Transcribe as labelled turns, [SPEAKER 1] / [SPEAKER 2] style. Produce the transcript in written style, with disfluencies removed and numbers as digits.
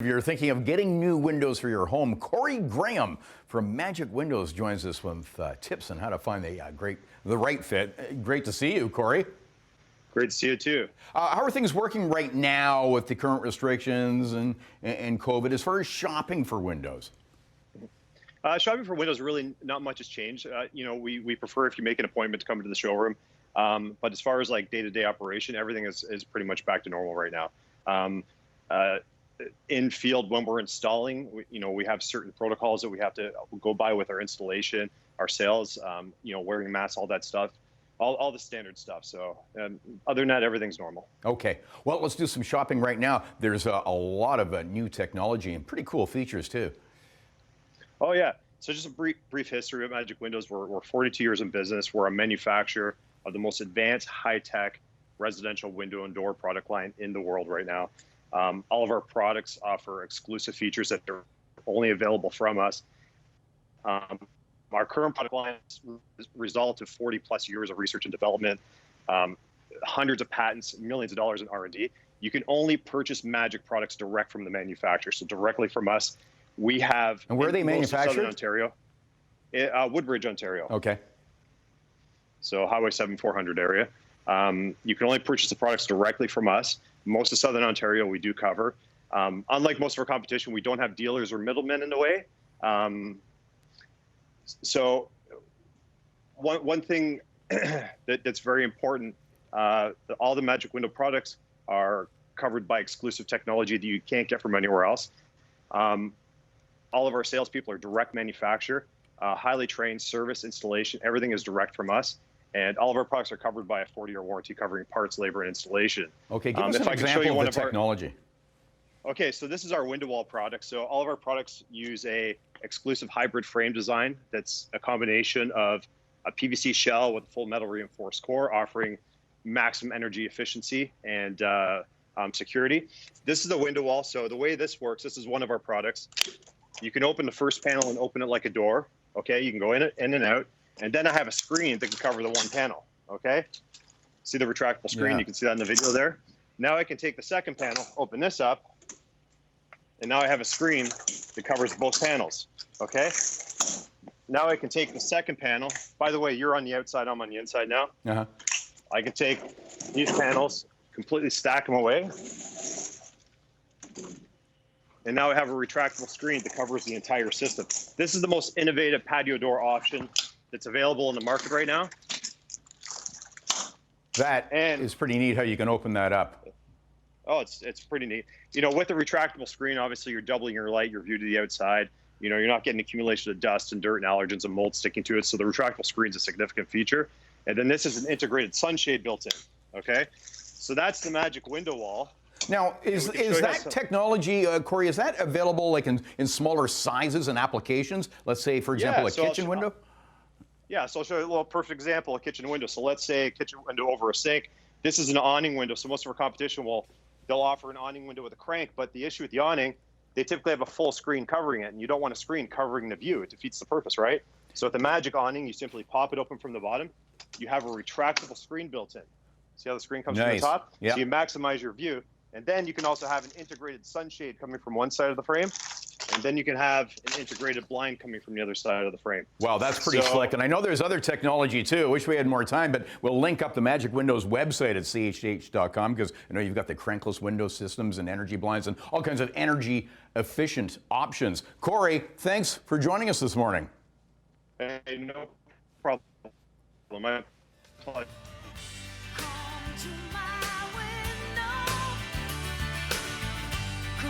[SPEAKER 1] If you're thinking of getting new windows for your home, Corey Graham from Magic Windows joins us with tips on how to find the right fit. Great to see you, Corey.
[SPEAKER 2] Great to see you too.
[SPEAKER 1] How are things working right now with the current restrictions and COVID as far as shopping for windows?
[SPEAKER 2] Shopping for windows, really not much has changed. We prefer if you make an appointment to come to the showroom. But as far as like day-to-day operation, everything is pretty much back to normal right now. In field, when we're installing, we have certain protocols that we have to go by with our installation, our sales, wearing masks, all that stuff, all the standard stuff. So other than that, everything's normal.
[SPEAKER 1] Okay, well, let's do some shopping right now. There's a lot of new technology and pretty cool features too.
[SPEAKER 2] Oh yeah. So just a brief history of Magic Windows. We're 42 years in business. We're a manufacturer of the most advanced, high-tech residential window and door product line in the world right now. All of our products offer exclusive features that are only available from us. Our current product line is a result of 40 plus years of research and development, hundreds of patents, millions of dollars in R&D. You can only purchase Magic products direct from the manufacturer, so directly from us. We have.
[SPEAKER 1] And where are they manufactured?
[SPEAKER 2] Southern Ontario, Woodbridge, Ontario.
[SPEAKER 1] Okay.
[SPEAKER 2] So Highway 7400 area. You can only purchase the products directly from us. Most of Southern Ontario we do cover. Unlike most of our competition, we don't have dealers or middlemen in the way. So one thing that's very important, all the Magic Window products are covered by exclusive technology that you can't get from anywhere else. All of our salespeople are direct manufacturer, highly trained service, installation, everything is direct from us. And all of our products are covered by a 40-year warranty covering parts, labor, and installation.
[SPEAKER 1] Okay, give us an example of the technology.
[SPEAKER 2] Okay, so this is our window wall product. So all of our products use a exclusive hybrid frame design that's a combination of a PVC shell with a full metal reinforced core, offering maximum energy efficiency and security. This is the window wall. So the way this works, this is one of our products. You can open the first panel and open it like a door. Okay, you can go in and out. And then I have a screen that can cover the one panel, okay? See the retractable screen? Yeah. You can see that in the video there. Now I can take the second panel, open this up, and now I have a screen that covers both panels, okay? Now I can take the second panel. By the way, you're on the outside, I'm on the inside now.
[SPEAKER 1] Uh-huh.
[SPEAKER 2] I can take these panels, completely stack them away. And now I have a retractable screen that covers the entire system. This is the most innovative patio door option that's available in the market right now.
[SPEAKER 1] That is pretty neat how you can open that up.
[SPEAKER 2] Oh, it's pretty neat. With the retractable screen, obviously you're doubling your light, your view to the outside. You're not getting accumulation of dust and dirt and allergens and mold sticking to it. So the retractable screen is a significant feature. And then this is an integrated sunshade built in, okay? So that's the Magic Window Wall.
[SPEAKER 1] Now, is that technology, Corey, is that available like in smaller sizes and applications? Let's say, for example, a kitchen window?
[SPEAKER 2] Yeah, so I'll show you a little perfect example, a kitchen window. So let's say a kitchen window over a sink. This is an awning window. So most of our competition they'll offer an awning window with a crank, but the issue with the awning, they typically have a full screen covering it, and you don't want a screen covering the view. It defeats the purpose, right? So with the Magic awning, you simply pop it open from the bottom. You have a retractable screen built in. See how the screen comes from the top?
[SPEAKER 1] Yep.
[SPEAKER 2] So you maximize your view. And then you can also have an integrated sunshade coming from one side of the frame. And then you can have an integrated blind coming from the other side of the frame.
[SPEAKER 1] Wow, that's pretty slick. And I know there's other technology too. I wish we had more time, but we'll link up the Magic Windows website at chh.com because you've got the crankless window systems and energy blinds and all kinds of energy efficient options. Corey, thanks for joining us this morning.
[SPEAKER 2] Hey, no problem. My pleasure.